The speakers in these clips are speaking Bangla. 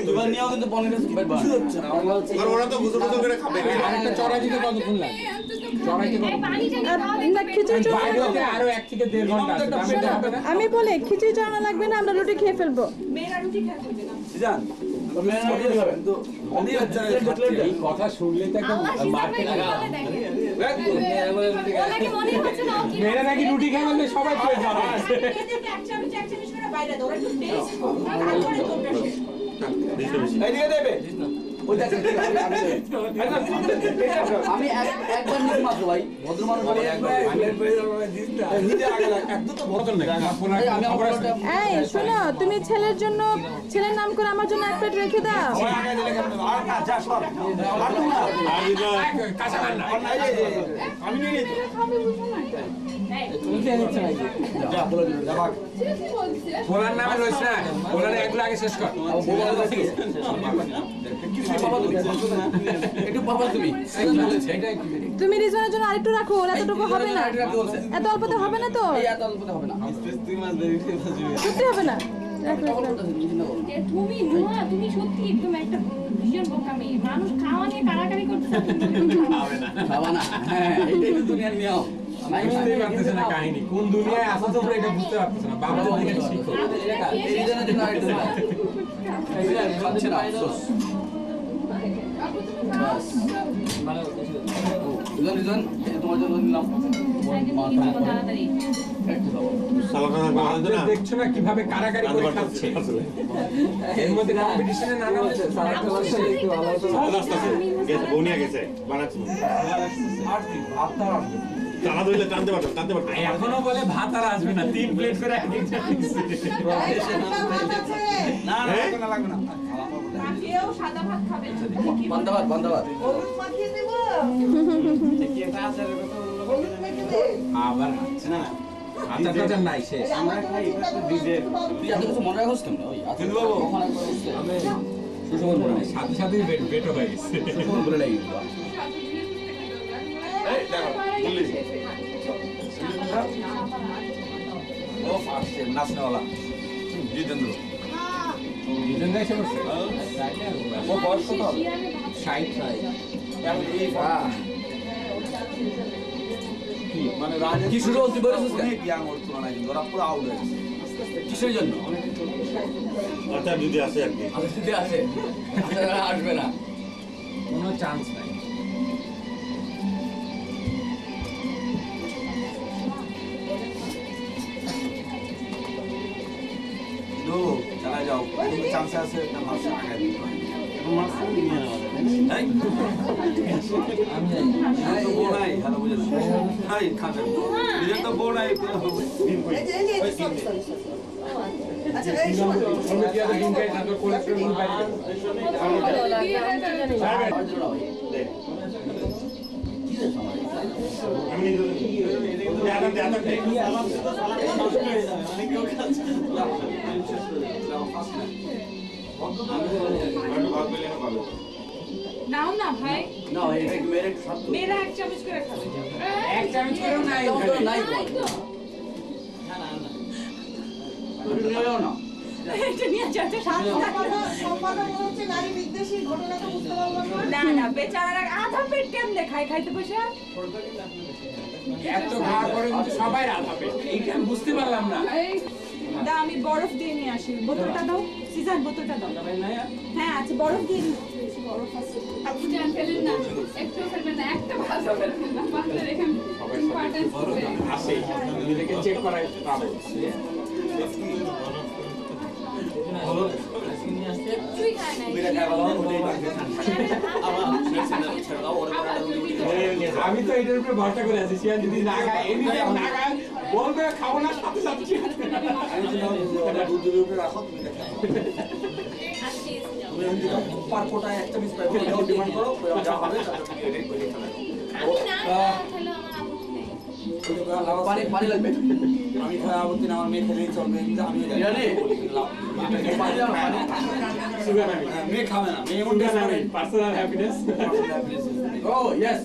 দুবার নিয়েও কিন্তু পনির কিছু হচ্ছে না। আর ওরা তো গুজু গুজু করে খাবে। আরেকটা চড়াই দিতে কতক্ষণ লাগে? চড়াইতে আরো 1 থেকে 1.5 ঘন্টা আছে। আমি বলে খিচুড়ি চড়ানো লাগবে না, আমরা রুটি খেয়ে ফেলবো। মেয়েরা রুটি খেয়ে ফেলবে না। জান এই কথা শুনলে তো একটা মার্কেট মেয়েরা নাকি রুটি খাই বললে সবাই খেয়ে যাবে। এদিকে দেবে আমি একবার নিতে মাত্র ভাই ভদ্র মানুষ এই শোনো, তুমি ছেলের জন্য ছেলের নাম করে আমার জন্য 1 প্লেট রেখে দাও। আমি নিয়ে নিই। বলার নামে লইছ না, বলার এগুলো আগে শেষ কর। তুমি রিজনের জন্য আরেকটু রাখো, এতটুকু হবে না, এত অল্পতে হবে না তো, সত্যি হবে না। তুমি নুয়া, তুমি সত্যি একদম একটা ভীষণ বোকা মেয়ে। মানুষ খাওয়া নিয়ে কারাকারি করতে খাওয়া না, হ্যাঁ এটাই তো দুনিয়ার নিয়ম। বুঝতেই পারতেছে না কাহিনী কোন দুনিয়ায় আসো তোমরা এটা বুঝতে পারতেছে না। বাবা দিকে শিখো এই রিজনের জন্য আরেকটু খাচ্ছে না আফসোস। রিজন তোমার জন্য নিলাম। দেখছো না কিভাবে কারাকারি করে খাচ্ছে। এর মধ্যে কম্পিটিশনে নানা হচ্ছে। এখনো বলে ভাত আর আসবে না, 3 প্লেট করে আবার আচার নাই শেষ। সাথে সাথেই বেটো হয়ে গেছে। নাচনেওয়ালা জিতেন্দ্র জিতেন্দ্র এসে বসছে। ও বয়স কত হবে? 60 মানে কি শুরু হতে বলেছিস অনেক ইয়াং ওর তুলনায় কিন্তু ওরা পুরো আউট হয়ে গেছে। কিসের জন্য? আচ্ছা যদি আছে আর কি যদি আছে আসবে না, কোনো চান্স নাই। চালা যাও, চান্স আছে একটা মাস আগে দিতে হয়। নাও না ভাই, না এটা একটু মেরে একটু সাথে মেয়েরা 1 চামচ করে খাবে। 1 চামচ করেও নাই নাই না এটা নিয়ে যাচ্ছে না না বেচারা আধা পেট কেমনে খাইতে বসে। এত খাওয়ার পরে কিন্তু সবাই আধা পেট, এইটা আমি বুঝতে পারলাম না। দা আমি বরফ দিয়ে নিয়ে আসি, বোতলটা দাও সিজন, বোতলটা দাও। হ্যাঁ আচ্ছা বরফ দিয়ে দিই, বরফ আছে। আপনি জান ফেলেন না, একটু ফেলবেন না, একটা ভাত ফেলবেন না, পাতলে রেখে ইম্পর্টেন্স হবে। আসে নিজেকে চেক করাই পাবো। তুই খায় না আমি তো এটার উপরে ভরসা করে আছি, সিয়ান যদি না খায় এমনি না খায় বলবে খাবো না, সাথে সাথে রাখো পার কোটায় একটা মিস পাই ডিমান্ড করো, যা হবে আমি না তাহলে আমার আপত্তি নেই। পানি পানি লাগবে। আমি খাওয়া আপত্তি না, আমার মেয়ে খেলেই চলবে, আমি মেয়ে খাবে না, মেয়ে এমন পার্সোনাল হ্যাপিনেস। ও ইয়েস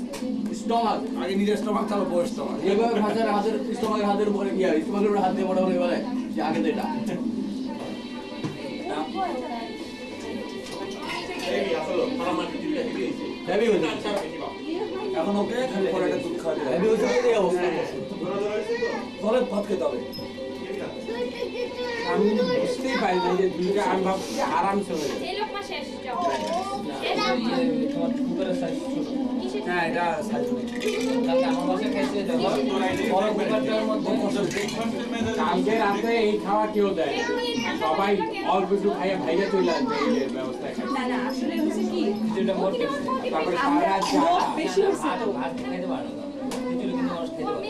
স্টমাক, আগে নিজের স্টমাক তারপর বড় স্টমাক। এইভাবে হাতের স্টমাকের হাতের উপরে গিয়ে স্টমাকের উপরে হাত দিয়ে মোটামুটি বলে যে আগে তো এটা হেভি হয়েছে এখন ওকে খালি পরে একটা দুধ খাওয়াতে হেভি হয়েছে এই অবস্থা ফলে ভাত খেতে হবে আমি বুঝতেই পারি না যে দুইটা আমি ভাবছি আরামসে হয়ে যাবে এই লোক মা শেষ যাও হ্যাঁ এটা সাইজ কালকে রাতে এই খাওয়া কেউ দেয় না। সবাই অল্প একটু খাইয়ে ভাইয়া চলে আসবে এই যে ব্যবস্থায় খাই না না আসলে হচ্ছে কি তারপরে আমরা সারা রাত লোক বেশি হয়েছে তো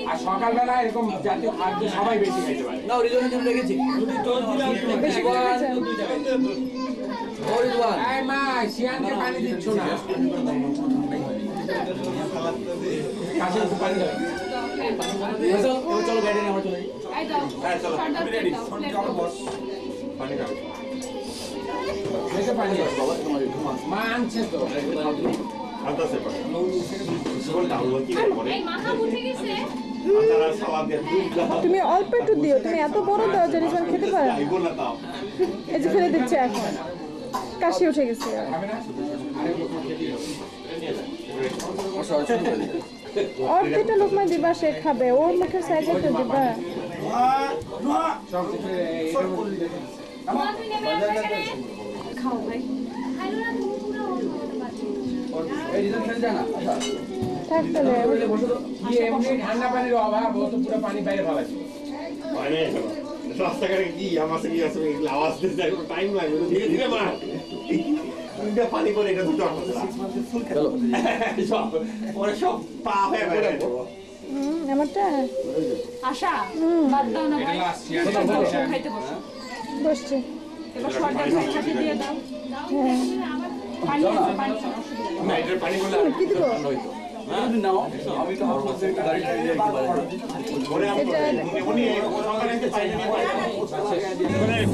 আর সকালবেলা এরকম জাতীয় খাদ্য সবাই বেশি খাইতে পারে না রিজনের জন্য রেখেছি বেশি করে খেয়েছেন? ও রিজওয়ান এই মা শিয়ানকে পানি দিচ্ছ না কাছে একটু পানি দাও চলো গাড়ি নিয়ে আমরা চলে যাই এই দাও হ্যাঁ চলো সর্দার রেডি প্লেট দাও পানি খাও এসে পানি দাও বাবা তোমার ঘুমা মা আনছে তো আদা সে পানি সুবল দাও কি করে এই মাথা উঠে গেছে আদা সালাদ দিয়ে দুধ দাও তুমি অল্প একটু দিও, তুমি এত বড় দাও যে রিজওয়ান খেতে পারে না। আইবো না দাও এই যে ফেলে দিচ্ছে এখন, কাশি উঠে গেছে। খাবে না আরেক লোক খেতে দাও অর্ধেকটা লোকমা দিবা, সে খাবে, ওর মুখের সাইজ একটা দিবা। সব কিছু এটার মধ্যে মা তুই নেমে আসবে এখানে খাও ভাই খাইলো না তুমি পুরো এই রিজন খেলে যায় না আচ্ছা থাক তাহলে। বসে তো কি এমনি ঠান্ডা পানির অভাব ও তো পুরো পানি বাইরে ফেলাচ্ছে মানে রাস্তাঘাটে কি আমার কি আছে আওয়াজ দিতে টাইম লাগবে ধীরে ধীরে মা তিনটা পানি করে এটা দুটো চলো সব পরে সব পা হয়ে বেড়ে আমারটা আশা বাদ দাও না ভাই বসো, খাইতে বসো বসছে। এবার সর্দার ভাই হাতে দিয়ে দাও হ্যাঁ, পানি আছে পানি না এটার পানি করলে কি দিব? যদি নাও আমি তো আমার কাছে গাড়ি চালিয়ে যেতে পারি পরে আমি এটা উনি এই ওখানে পানি নিয়ে